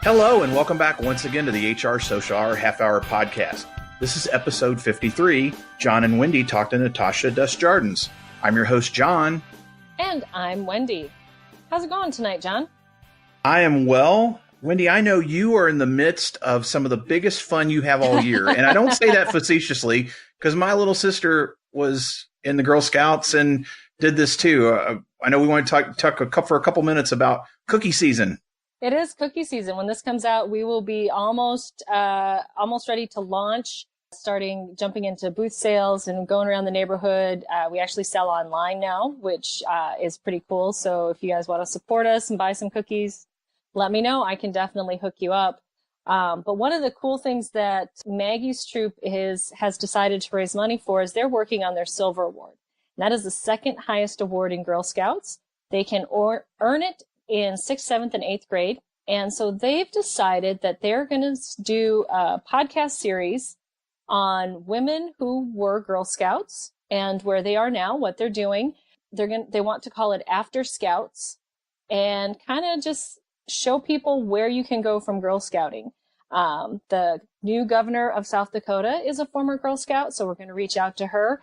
Hello, and welcome back once again to the HR Social Hour Half Hour Podcast. This is episode 53. John and Wendy talk to Natasha Desjardins. I'm your host, John. And I'm Wendy. How's it going tonight, John? I am well. Wendy, I know you are in the midst of some of the biggest fun you have all year. And I don't say that facetiously because my little sister was in the Girl Scouts and did this too. I know we want to talk for a couple minutes about cookie season. It is cookie season. When this comes out, we will be almost ready to launch, jumping into booth sales and going around the neighborhood. We actually sell online now, which is pretty cool. So if you guys want to support us and buy some cookies, let me know. I can definitely hook you up. But one of the cool things that Maggie's troop has decided to raise money for is they're working on their Silver Award. And that is the second highest award in Girl Scouts. They can earn it in 6th, 7th, and 8th grade. And so they've decided that they're going to do a podcast series on women who were Girl Scouts and where they are now, what they're doing. They want to call it After Scouts and kind of just show people where you can go from Girl Scouting. The new governor of South Dakota is a former Girl Scout, so we're going to reach out to her.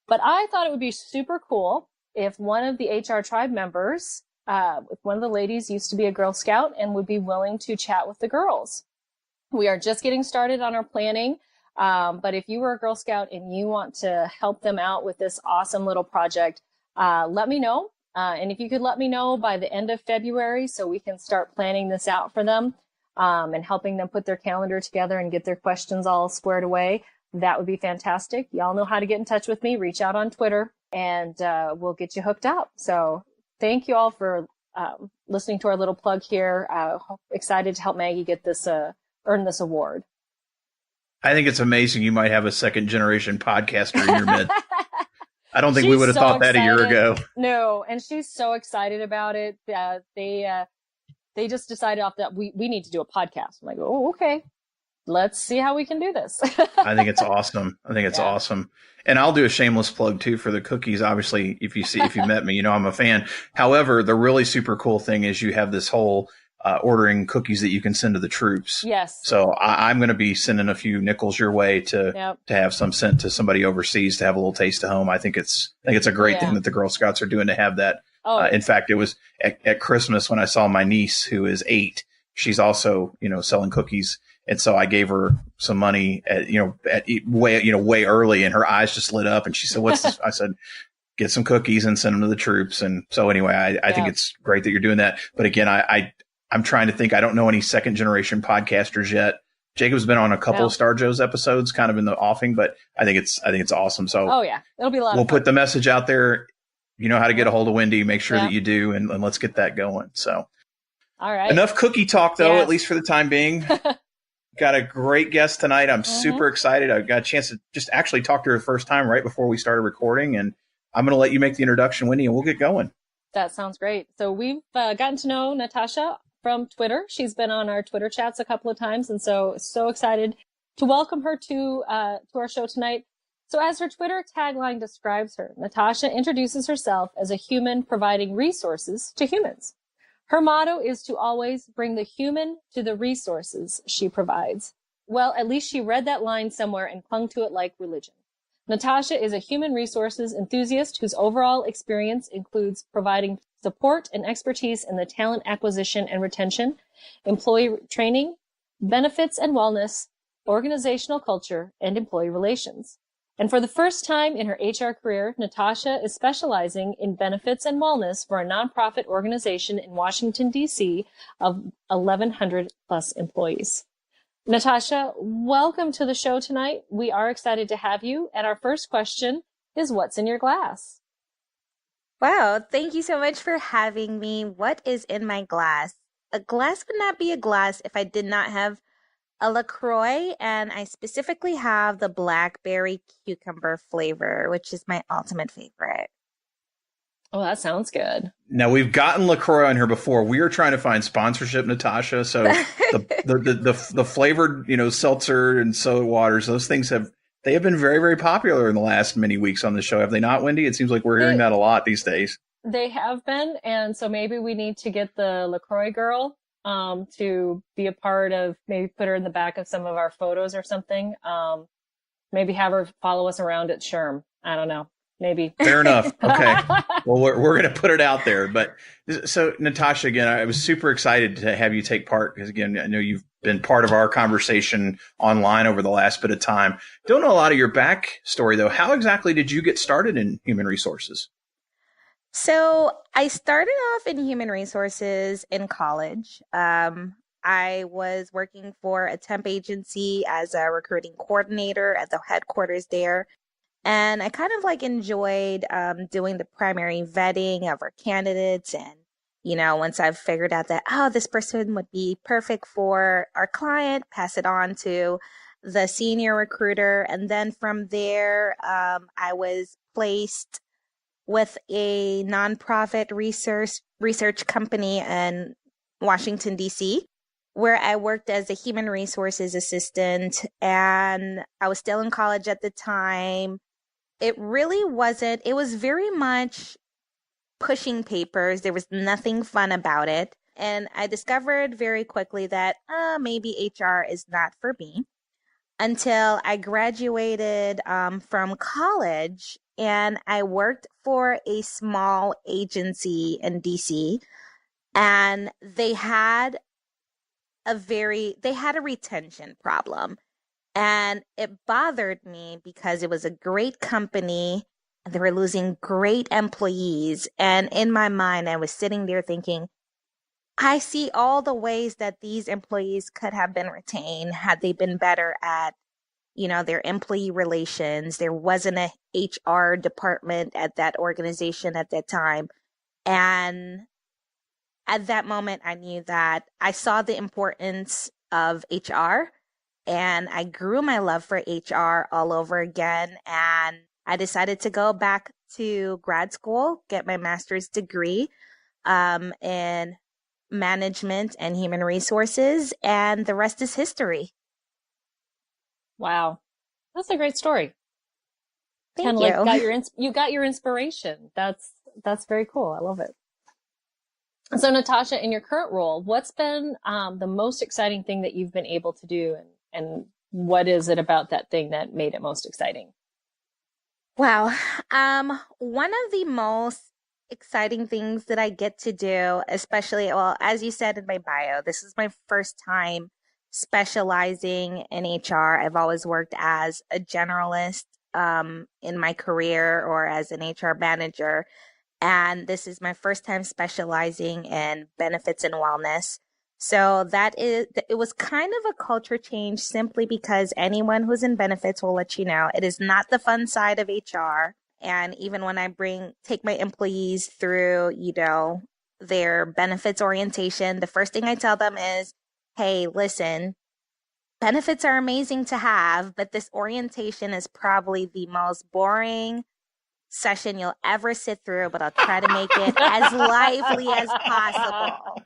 But I thought it would be super cool if one of the HR tribe members, if one of the ladies used to be a Girl Scout and would be willing to chat with the girls. We are just getting started on our planning. But if you were a Girl Scout and you want to help them out with this awesome little project, let me know. And if you could let me know by the end of February so we can start planning this out for them and helping them put their calendar together and get their questions all squared away, that would be fantastic. Y'all know how to get in touch with me. Reach out on Twitter and we'll get you hooked up. So thank you all for listening to our little plug here. Excited to help Maggie get this earn this award. I think it's amazing you might have a second generation podcaster in your midst. I don't think we would have thought that a year ago. No, and she's so excited about it. They just decided off that we need to do a podcast. I'm like, oh, okay. Let's see how we can do this. I think it's awesome. Awesome. And I'll do a shameless plug too for the cookies. Obviously, if you met me, you know I'm a fan. However, the really super cool thing is you have this whole ordering cookies that you can send to the troops. Yes. So I'm going to be sending a few nickels your way to have some sent to somebody overseas to have a little taste of home. I think it's a great thing that the Girl Scouts are doing to have that. In fact, it was at Christmas when I saw my niece who is 8. She's also, selling cookies. And so I gave her some money way early, and her eyes just lit up and she said, "What's this?" I said, "Get some cookies and send them to the troops." And so anyway, I think it's great that you're doing that. But again, I'm trying to think. I don't know any second generation podcasters yet. Jacob's been on a couple of Star Joe's episodes, kind of in the offing, but I think it's awesome. So it'll be a lot. We'll put the message out there. You know how to get a hold of Wendy. Make sure that you do, and let's get that going. So, all right. Enough cookie talk, though, at least for the time being. Got a great guest tonight. I'm super excited. I got a chance to just actually talk to her the first time right before we started recording, and I'm going to let you make the introduction, Wendy, and we'll get going. That sounds great. So we've gotten to know Natasha from Twitter. She's been on our Twitter chats a couple of times, and so excited to welcome her to our show tonight. So as her Twitter tagline describes her, Natasha introduces herself as a human providing resources to humans. Her motto is to always bring the human to the resources she provides. Well, at least she read that line somewhere and clung to it like religion. Natasha is a human resources enthusiast whose overall experience includes providing support and expertise in the talent acquisition and retention, employee training, benefits and wellness, organizational culture, and employee relations. And for the first time in her HR career, Natasha is specializing in benefits and wellness for a nonprofit organization in Washington, D.C. of 1,100 plus employees. Natasha, welcome to the show tonight. We are excited to have you. And our first question is, what's in your glass? Wow, thank you so much for having me. What is in my glass? A glass would not be a glass if I did not have a LaCroix, and I specifically have the blackberry cucumber flavor, which is my ultimate favorite. Oh, that sounds good. Now, we've gotten LaCroix on here before. We are trying to find sponsorship, Natasha. So the flavored, seltzer and soda waters, those things have been very, very popular in the last many weeks on the show. Have they not, Wendy? It seems like we're hearing that a lot these days. They have been. And so maybe we need to get the LaCroix girl to be a part of, maybe put her in the back of some of our photos or something. Maybe have her follow us around at SHRM. I don't know. Maybe. Fair enough. Okay. Well, we're going to put it out there. But so, Natasha, again, I was super excited to have you take part because, again, I know you've been part of our conversation online over the last bit of time. Don't know a lot of your backstory, though. How exactly did you get started in human resources? So I started off in human resources in college. I was working for a temp agency as a recruiting coordinator at the headquarters there. And I kind of like enjoyed doing the primary vetting of our candidates. And, once I've figured out that, this person would be perfect for our client, pass it on to the senior recruiter. And then from there, I was placed with a nonprofit research company in Washington, D.C., where I worked as a human resources assistant. And I was still in college at the time. It was very much pushing papers. There was nothing fun about it. And I discovered very quickly that maybe HR is not for me until I graduated from college and I worked for a small agency in DC, and they had a retention problem. And it bothered me because it was a great company and they were losing great employees. And in my mind, I was sitting there thinking, I see all the ways that these employees could have been retained had they been better at, their employee relations. There wasn't a HR department at that organization at that time. And at that moment, I knew that I saw the importance of HR. And I grew my love for HR all over again. And I decided to go back to grad school, get my master's degree in management and human resources. And the rest is history. Wow. That's a great story. Thank you. You got your inspiration. That's very cool. I love it. So Natasha, in your current role, what's been the most exciting thing that you've been able to do, and what is it about that thing that made it most exciting? Wow. One of the most exciting things that I get to do, especially, well, as you said in my bio, this is my first time specializing in HR. I've always worked as a generalist in my career or as an HR manager. And this is my first time specializing in benefits and wellness. So it was kind of a culture change simply because anyone who's in benefits will let you know it is not the fun side of HR. And even when I take my employees through, their benefits orientation, the first thing I tell them is, hey, listen, benefits are amazing to have, but this orientation is probably the most boring session you'll ever sit through, but I'll try to make it as lively as possible.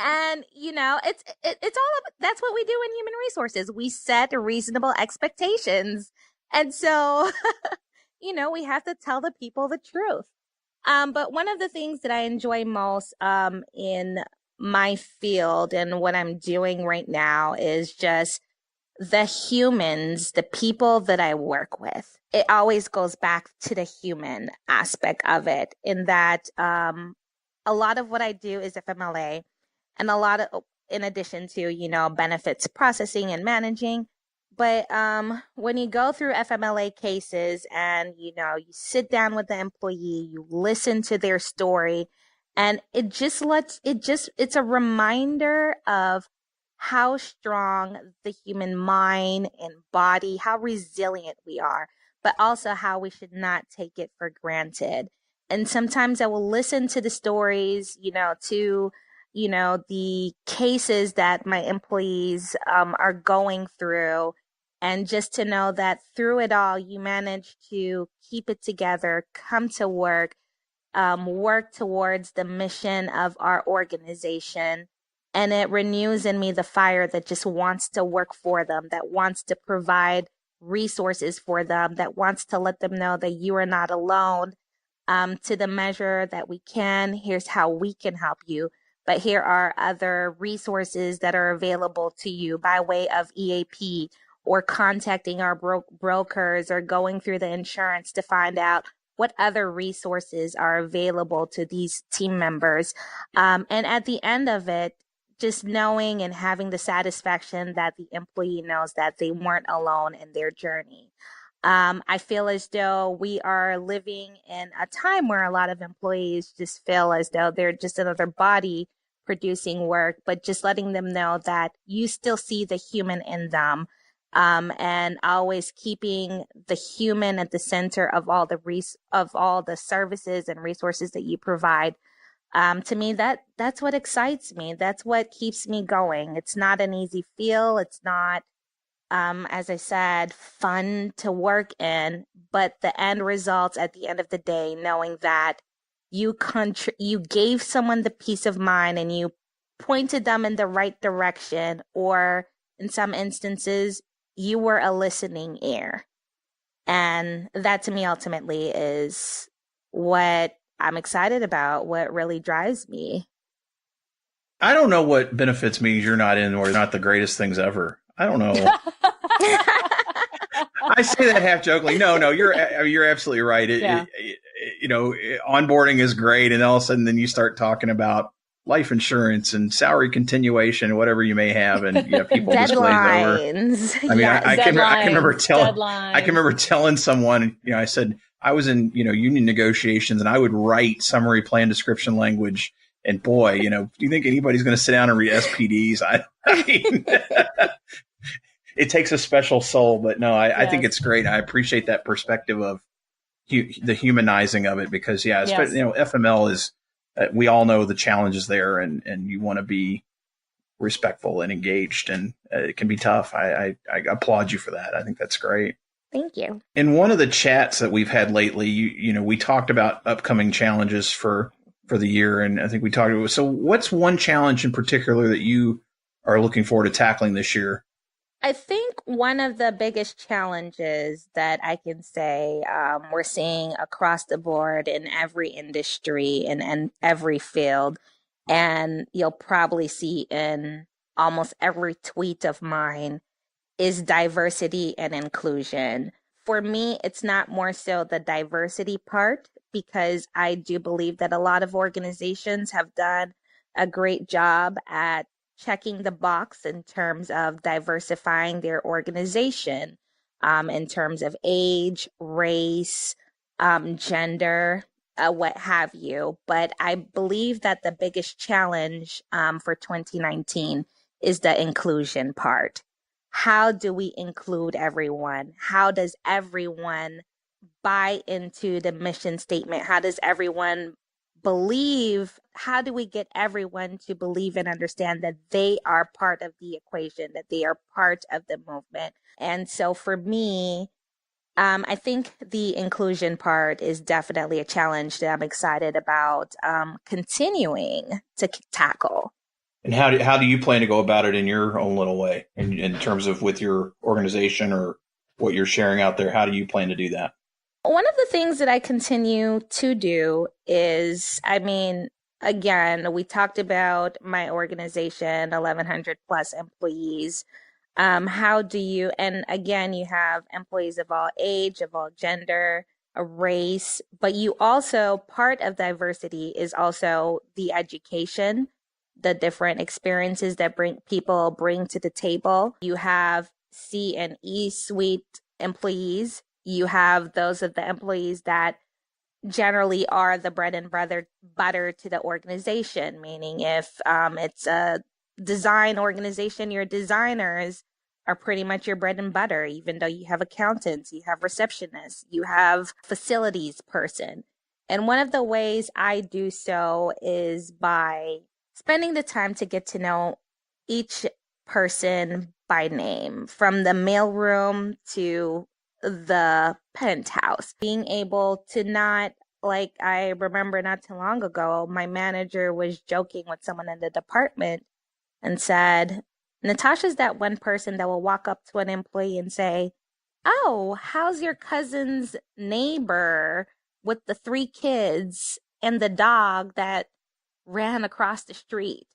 And, it's all about, that's what we do in human resources. We set reasonable expectations. And so, we have to tell the people the truth. But one of the things that I enjoy most in my field and what I'm doing right now is just the humans, the people that I work with. It always goes back to the human aspect of it, in that a lot of what I do is FMLA, and a lot of, in addition to, benefits processing and managing. But when you go through FMLA cases and, you sit down with the employee, you listen to their story, and it's a reminder of how strong the human mind and body, how resilient we are, but also how we should not take it for granted. And sometimes I will listen to the stories, the cases that my employees are going through. And just to know that through it all, you manage to keep it together, come to work towards the mission of our organization. And it renews in me the fire that just wants to work for them, that wants to provide resources for them, that wants to let them know that you are not alone. To the measure that we can, here's how we can help you. but here are other resources that are available to you by way of EAP, or contacting our brokers, or going through the insurance to find out what other resources are available to these team members. And at the end of it, just knowing and having the satisfaction that the employee knows that they weren't alone in their journey. I feel as though we are living in a time where a lot of employees just feel as though they're just another body producing work, but just letting them know that you still see the human in them. And always keeping the human at the center of all the services and resources that you provide. To me, that's what excites me. That's what keeps me going. It's not an easy feel. It's not, as I said, fun to work in, but the end results at the end of the day, knowing that you gave someone the peace of mind and you pointed them in the right direction, or in some instances, you were a listening ear. And that to me ultimately is what I'm excited about, what really drives me. I don't know what benefits means you're not in or not the greatest things ever. I don't know. I say that half jokingly. No, you're absolutely right. Onboarding is great, and all of a sudden then you start talking about life insurance and salary continuation, whatever you may have, and people just glaze over. I mean, I can remember telling someone, I said I was in union negotiations, and I would write summary plan description language. And boy, do you think anybody's going to sit down and read SPDs? I mean, it takes a special soul, but no, I think it's great. I appreciate that perspective of the humanizing of it, because FML is. We all know the challenges there, and you want to be respectful and engaged, and it can be tough. I applaud you for that. I think that's great. Thank you. In one of the chats that we've had lately, we talked about upcoming challenges for the year, and I think we talked about. So, what's one challenge in particular that you are looking forward to tackling this year? I think one of the biggest challenges that I can say we're seeing across the board in every industry and every field, and you'll probably see in almost every tweet of mine, is diversity and inclusion. For me, it's not more so the diversity part, because I do believe that a lot of organizations have done a great job at checking the box in terms of diversifying their organization, in terms of age, race, gender, what have you. But I believe that the biggest challenge for 2019 is the inclusion part. How do we include everyone? How does everyone buy into the mission statement? How does everyone believe? How do we get everyone to believe and understand that they are part of the equation, that they are part of the movement? And so for me, I think the inclusion part is definitely a challenge that I'm excited about continuing to tackle. And how do you plan to go about it in your own little way, in terms of with your organization or what you're sharing out there? How do you plan to do that? One of the things that I continue to do is, again, we talked about my organization, 1,100 plus employees. How do you, and again, you have employees of all age, of all gender, a race, but you also, part of diversity is also the education, the different experiences that people bring to the table. You have C and E suite employees. You have those of the employees that generally are the bread and butter to the organization, meaning if it's a design organization, your designers are pretty much your bread and butter, even though you have accountants, you have receptionists, you have facilities person. And one of the ways I do so is by spending the time to get to know each person by name, from the mailroom to the penthouse. Being able to not, like, I remember not too long ago, my manager was joking with someone in the department and said, Natasha's that one person that will walk up to an employee and say, oh, how's your cousin's neighbor with the 3 kids and the dog that ran across the street,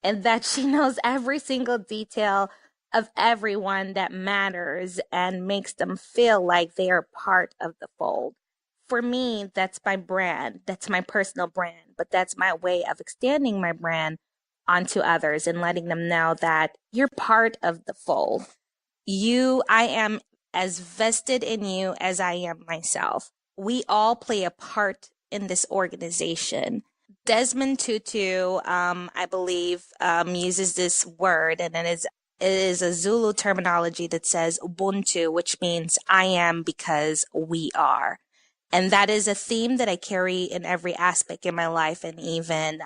and that she knows every single detail of everyone that matters and makes them feel like they are part of the fold. For me, that's my brand. That's my personal brand, but that's my way of extending my brand onto others and letting them know that you're part of the fold. I am as vested in you as I am myself. We all play a part in this organization. Desmond Tutu, I believe, uses this word, and it is a Zulu terminology that says Ubuntu, which means I am because we are. And that is a theme that I carry in every aspect in my life and even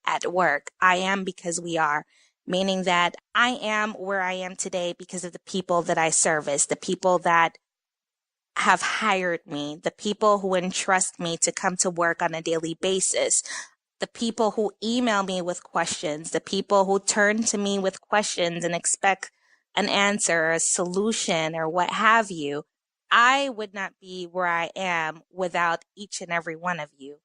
at work. I am because we are, meaning that I am where I am today because of the people that I service, the people that have hired me, the people who entrust me to come to work on a daily basis, the people who email me with questions, the people who turn to me with questions and expect an answer, a solution, or what have you. I would not be where I am without each and every one of you.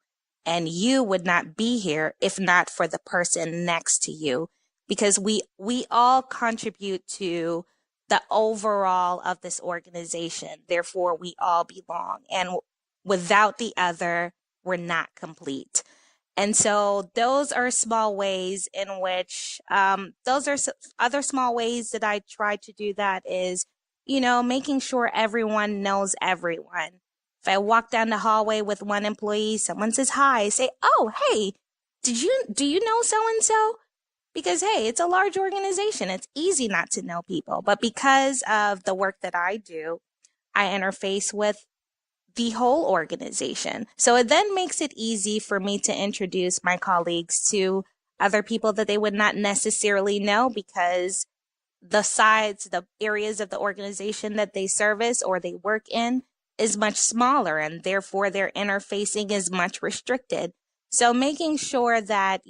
And you would not be here if not for the person next to you, because we all contribute to the overall of this organization. Therefore, we all belong. And without the other, we're not complete. And so those are small ways in which, those are other small ways that I try to do that is, making sure everyone knows everyone. If I walk down the hallway with one employee, someone says hi, I say, oh, hey, do you know so-and-so? Because, hey, it's a large organization. It's easy not to know people. But because of the work that I do, I interface with the whole organization. So it then makes it easy for me to introduce my colleagues to other people that they would not necessarily know, because the areas of the organization that they service or they work in is much smaller, and therefore their interfacing is much restricted. So making sure that,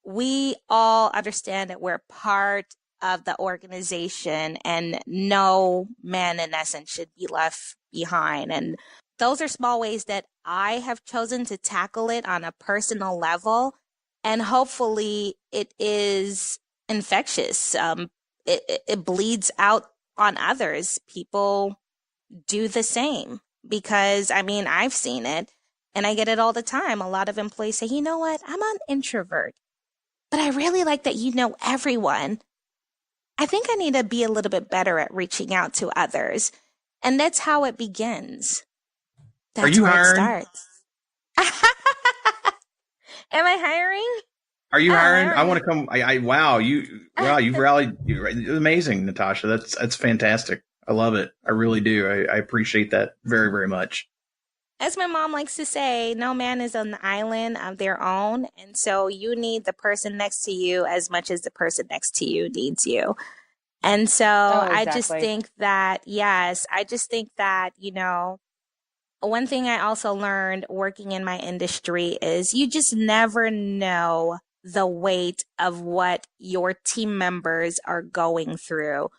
we all understand that we're part of the organization and no man in essence should be left behind. And those are small ways that I have chosen to tackle it on a personal level. And hopefully it is infectious. It bleeds out on others. People do the same because, I've seen it and I get it all the time. A lot of employees say, you know what, I'm an introvert, but I really like that you know everyone. I think I need to be a little bit better at reaching out to others. And that's how it begins. That's Are you hiring? It starts. Am I hiring? Are you hiring? I want to come. You've rallied. It's amazing, Natasha. That's fantastic. I love it. I really do. I appreciate that very, very much. As my mom likes to say, no man is on the island of their own. And so you need the person next to you as much as the person next to you needs you. And so exactly. I just think that, one thing I also learned working in my industry is you just never know the weight of what your team members are going through,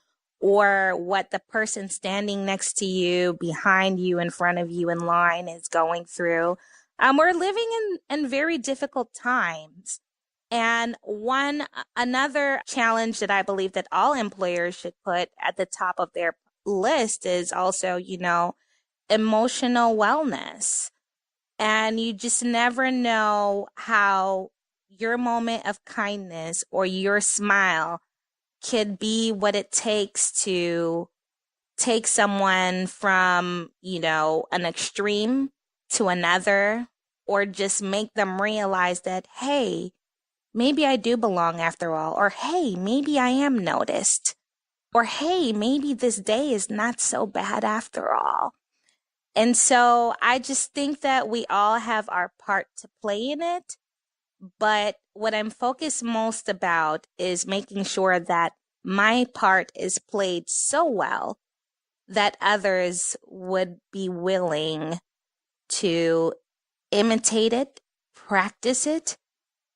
or what the person standing next to you, behind you, in front of you in line is going through. We're living in very difficult times. And another challenge that I believe that all employers should put at the top of their list is also, emotional wellness. And you just never know how your moment of kindness or your smile could be what it takes to take someone from, an extreme to another, or just make them realize that, hey, maybe I do belong after all, or hey, maybe I am noticed, or hey, maybe this day is not so bad after all. And so I just think that we all have our part to play in it. But what I'm focused most about is making sure that my part is played so well that others would be willing to imitate it, practice it,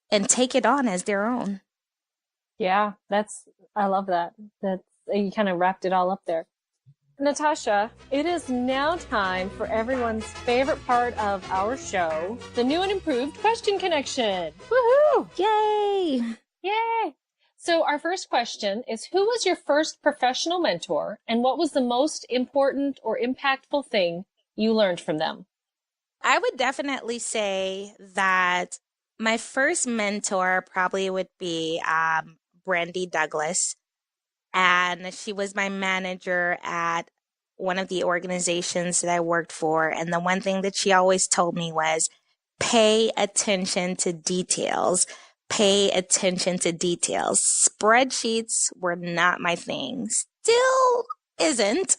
and take it on as their own. Yeah, I love that. You kind of wrapped it all up there. Natasha, it is now time for everyone's favorite part of our show, the new and improved question connection. Woohoo! Yay! Yay! So our first question is, who was your first professional mentor, and what was the most important or impactful thing you learned from them? I would definitely say that my first mentor probably would be Brandy Douglas. And she was my manager at one of the organizations that I worked for. And the one thing that she always told me was, pay attention to details. Pay attention to details. Spreadsheets were not my thing. Still isn't.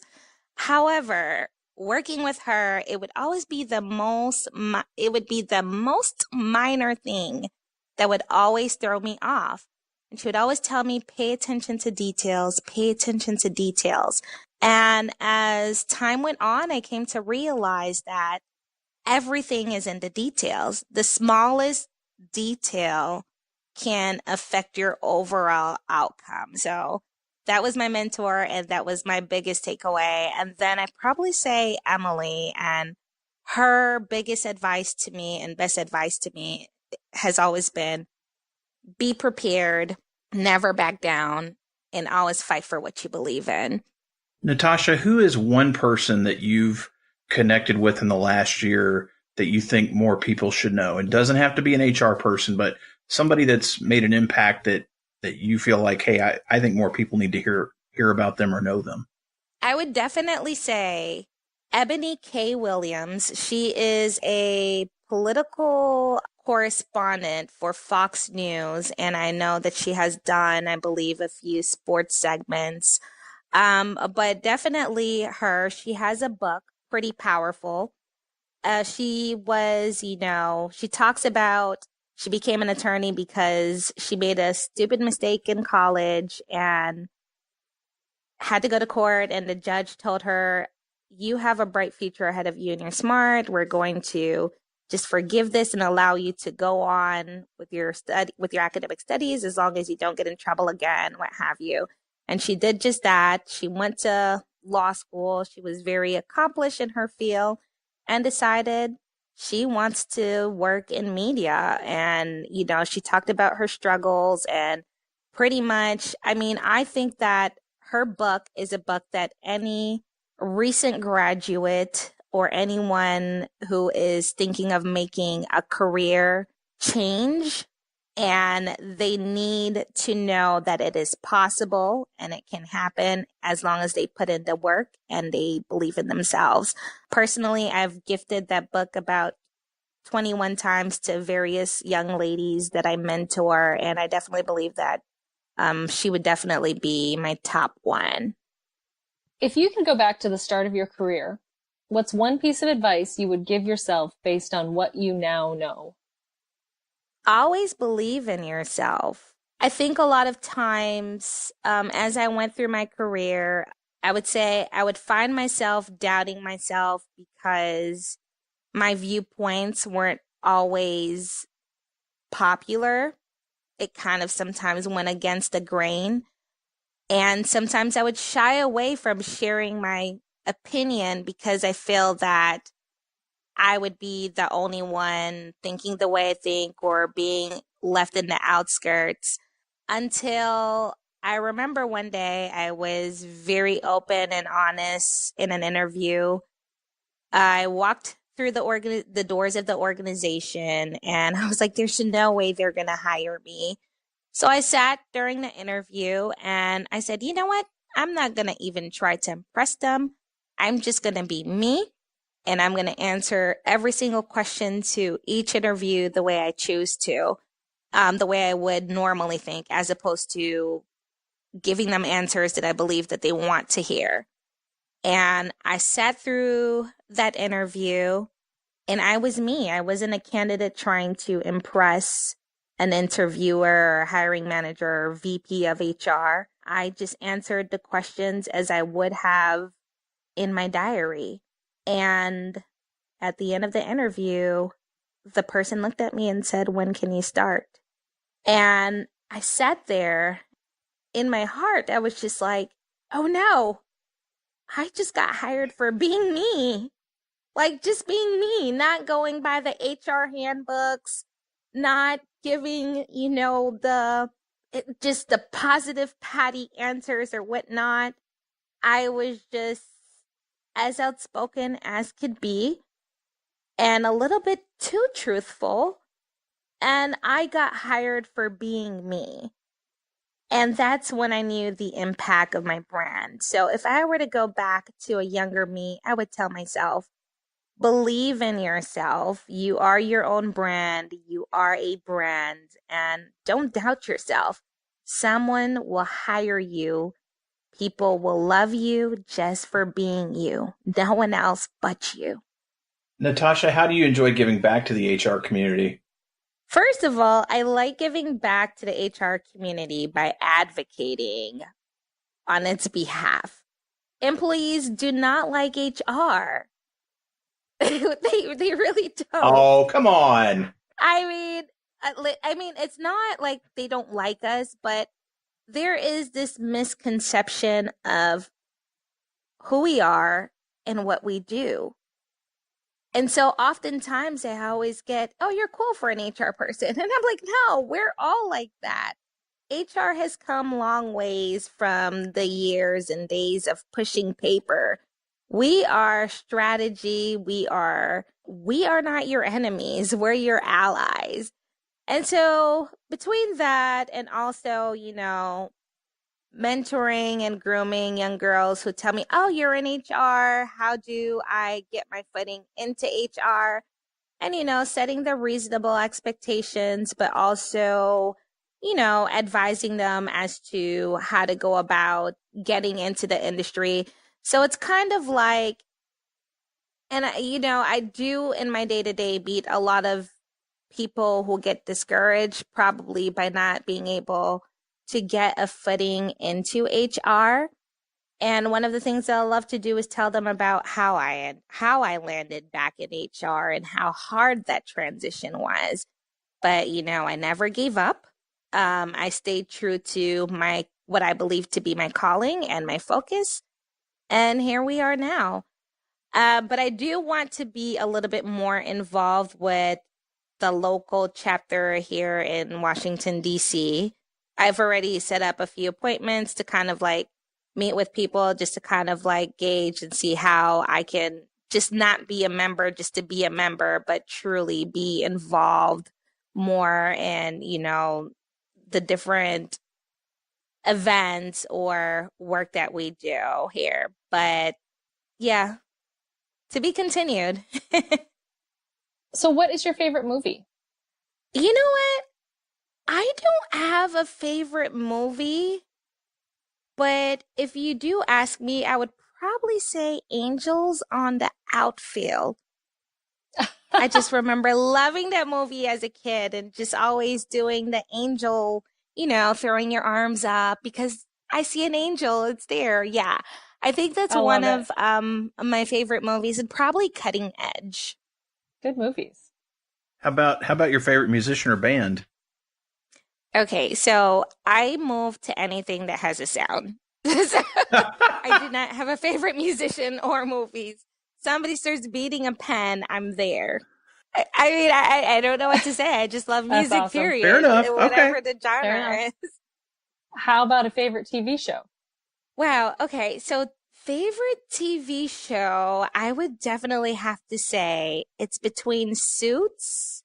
However, working with her, it would always be the most minor thing that would always throw me off. And she would always tell me, pay attention to details, pay attention to details. And as time went on, I came to realize that everything is in the details. The smallest detail can affect your overall outcome. So that was my mentor, and that was my biggest takeaway. And then I'd probably say Emily, and her biggest advice to me and best advice to me has always been, be prepared, never back down, and always fight for what you believe in. Natasha, who is one person that you've connected with in the last year that you think more people should know? It doesn't have to be an HR person, but somebody that's made an impact that you feel like, hey, I think more people need to hear about them or know them. I would definitely say Ebony K. Williams. She is a political correspondent for Fox News, and I know that she has done, I believe, a few sports segments. But definitely her. She has a book, pretty powerful. She was, she talks about, she became an attorney because she made a stupid mistake in college and had to go to court, and the judge told her, you have a bright future ahead of you and you're smart. We're going to just forgive this and allow you to go on with your academic studies as long as you don't get in trouble again, what have you. And she did just that. She went to law school. She was very accomplished in her field and decided she wants to work in media. And, she talked about her struggles, and pretty much, I think that her book is a book that any recent graduate or anyone who is thinking of making a career change, and they need to know that it is possible and it can happen as long as they put in the work and they believe in themselves. Personally, I've gifted that book about 21 times to various young ladies that I mentor, and I definitely believe that she would definitely be my top one. If you could go back to the start of your career, what's one piece of advice you would give yourself based on what you now know? Always believe in yourself. I think a lot of times, as I went through my career, I would say I would find myself doubting myself because my viewpoints weren't always popular. It kind of sometimes went against the grain. And sometimes I would shy away from sharing my opinion because I feel that I would be the only one thinking the way I think or being left in the outskirts, until I remember one day I was very open and honest in an interview. I walked through the doors of the organization, and I was like, there's no way they're going to hire me. So I sat during the interview and I said, you know what? I'm not going to even try to impress them. I'm just going to be me, and I'm going to answer every single question to each interview the way I choose to, the way I would normally think, as opposed to giving them answers that I believe that they want to hear. And I sat through that interview, and I was me. I wasn't a candidate trying to impress an interviewer or hiring manager or VP of HR. I just answered the questions as I would have in my diary. And at the end of the interview, the person looked at me and said, when can you start? And I sat there. In my heart, I was just like, oh no, I just got hired for being me. Like, just being me, not going by the HR handbooks, not giving, just the positive, patty answers or whatnot. I was just as outspoken as could be and a little bit too truthful. And I got hired for being me. And that's when I knew the impact of my brand. So if I were to go back to a younger me, I would tell myself, believe in yourself. You are your own brand. You are a brand. And don't doubt yourself. Someone will hire you. People will love you just for being you. No one else but you. Natasha, how do you enjoy giving back to the HR community? First of all, I like giving back to the HR community by advocating on its behalf. Employees do not like HR. They really don't. Oh, come on. I mean, it's not like they don't like us, but there is this misconception of who we are and what we do. And so oftentimes I always get, oh, you're cool for an HR person. And I'm like, no, we're all like that. HR has come long ways from the years and days of pushing paper. We are strategy. We are not your enemies. We're your allies. And so between that and also, mentoring and grooming young girls who tell me, oh, you're in HR. How do I get my footing into HR? And, setting the reasonable expectations, but also, advising them as to how to go about getting into the industry. So it's kind of like, and, I do in my day-to-day beat a lot of people who get discouraged probably by not being able to get a footing into HR. And one of the things that I love to do is tell them about how I landed back in HR and how hard that transition was. But, I never gave up. I stayed true to what I believe to be my calling and my focus. And here we are now. But I do want to be a little bit more involved with the local chapter here in Washington, D.C. I've already set up a few appointments to kind of like meet with people just to kind of like gauge and see how I can just not be a member just to be a member, but truly be involved more in, the different events or work that we do here. But yeah, to be continued. So what is your favorite movie? You know what? I don't have a favorite movie, but if you do ask me, I would probably say Angels on the Outfield. I just remember loving that movie as a kid and just always doing the angel, throwing your arms up because I see an angel, it's there. Yeah. I think that's one of my favorite movies and probably Cutting Edge. Good movies. How about your favorite musician or band? Okay, so I move to anything that has a sound. I do not have a favorite musician or movies. Somebody starts beating a pen, I'm there. I don't know what to say. I just love music, awesome. Period. Fair enough. Whatever okay. the genre is. How about a favorite TV show? Wow. Okay. So favorite TV show, I would definitely have to say it's between Suits,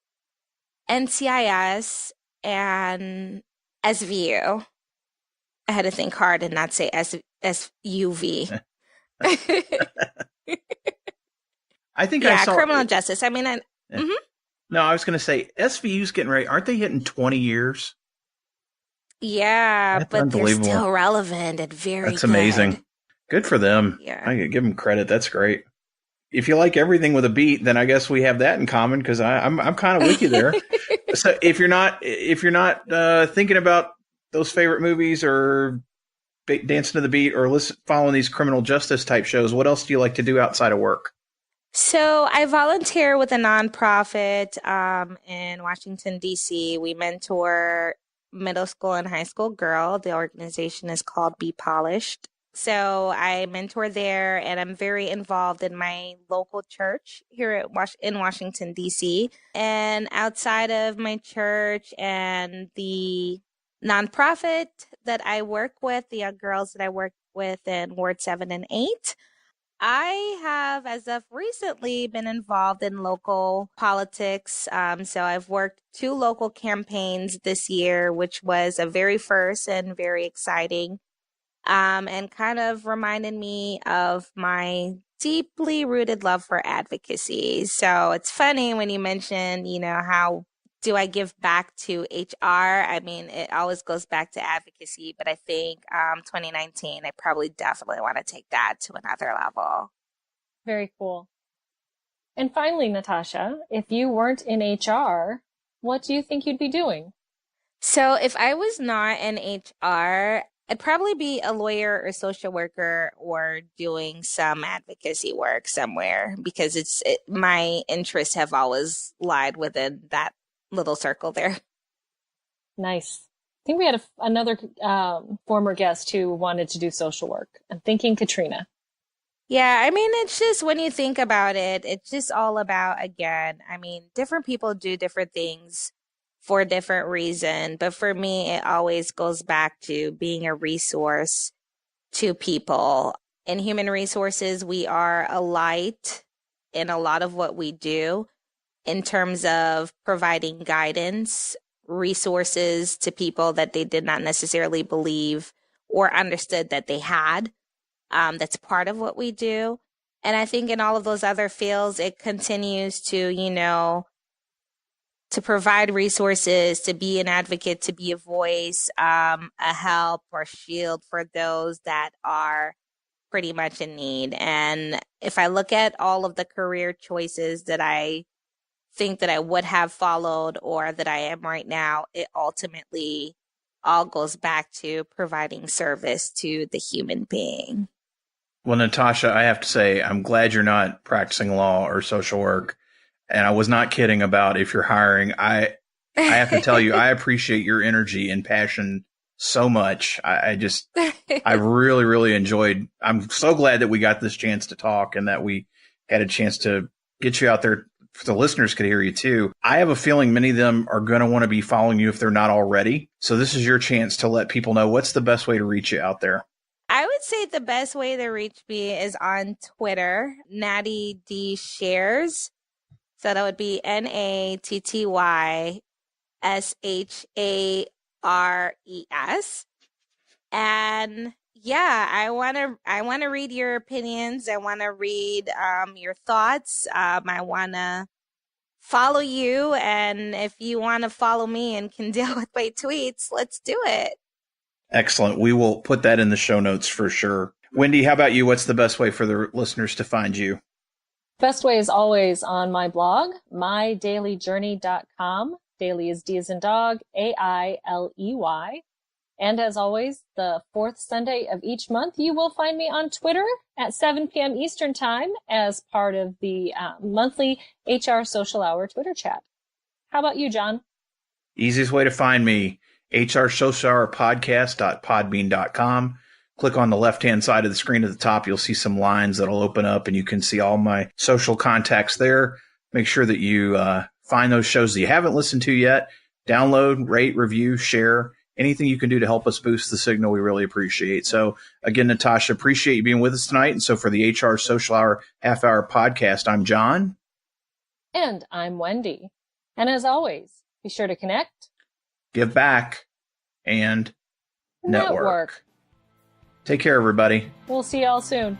NCIS, and SVU. I had to think hard and not say SUV. I think I saw Criminal Justice. I mean, No, I was going to say SVU's getting ready. Aren't they hitting 20 years? Yeah, That's but they're still relevant and very That's amazing. Good for them. Yeah. I could give them credit. That's great. If you like everything with a beat, then I guess we have that in common because I'm kind of with you there. So if you're not thinking about those favorite movies or dancing to the beat or following these criminal justice type shows, what else do you like to do outside of work? So I volunteer with a nonprofit in Washington, D.C. We mentor middle school and high school girls. The organization is called Be Polished So I mentor there, and I'm very involved in my local church here in Washington, D.C. And outside of my church and the nonprofit that I work with, the young girls that I work with in Ward 7 and 8, I have, as of recently, been involved in local politics. So I've worked 2 local campaigns this year, which was a very first and very exciting, and kind of reminded me of my deeply rooted love for advocacy. So it's funny when you mention, how do I give back to HR? I mean, it always goes back to advocacy, but I think 2019, I probably definitely want to take that to another level. Very cool. And finally, Natasha, if you weren't in HR, what do you think you'd be doing? So if I was not in HR, I'd probably be a lawyer or social worker or doing some advocacy work somewhere, because my interests have always lied within that little circle there. Nice. I think we had another former guest who wanted to do social work. I'm thinking Katrina. Yeah, I mean, it's just when you think about it, it's just all about, again, I mean, different people do different things for a different reason. But for me, it always goes back to being a resource to people. In human resources, we are a light in a lot of what we do in terms of providing guidance, resources to people that they did not necessarily believe or understood that they had. That's part of what we do. And I think in all of those other fields, it continues to, to provide resources, to be an advocate, to be a voice, a help or shield for those that are pretty much in need. And if I look at all of the career choices that I think that I would have followed or that I am right now, it ultimately all goes back to providing service to the human being. Well, Natasha, I have to say, I'm glad you're not practicing law or social work. And I was not kidding about if you're hiring. I have to tell you, I appreciate your energy and passion so much. I really, really enjoyed. I'm so glad that we got this chance to talk and that we had a chance to get you out there. The listeners could hear you too. I have a feeling many of them are going to want to be following you if they're not already. So this is your chance to let people know what's the best way to reach you out there. I would say the best way to reach me is on Twitter, Natty D Shares. So that would be NattyShares. And yeah, I want to read your opinions. I want to read your thoughts. I want to follow you. And if you want to follow me and can deal with my tweets, let's do it. Excellent. We will put that in the show notes for sure. Wendy, how about you? What's the best way for the listeners to find you? Best way is always on my blog, mydailyjourney.com. Daily is D as in dog, AILEY. And as always, the 4th Sunday of each month, you will find me on Twitter at 7 p.m. Eastern Time as part of the monthly HR Social Hour Twitter chat. How about you, John? Easiest way to find me, HR Social Hour podcast.podbean.com. Click on the left-hand side of the screen at the top. You'll see some lines that'll open up and you can see all my social contacts there. Make sure that you find those shows that you haven't listened to yet. Download, rate, review, share. Anything you can do to help us boost the signal, we really appreciate. So again, Natasha, appreciate you being with us tonight. And so for the HR Social Hour Half-Hour Podcast, I'm John. And I'm Wendy. And as always, be sure to connect, give back, and network. Network. Take care, everybody. We'll see y'all soon.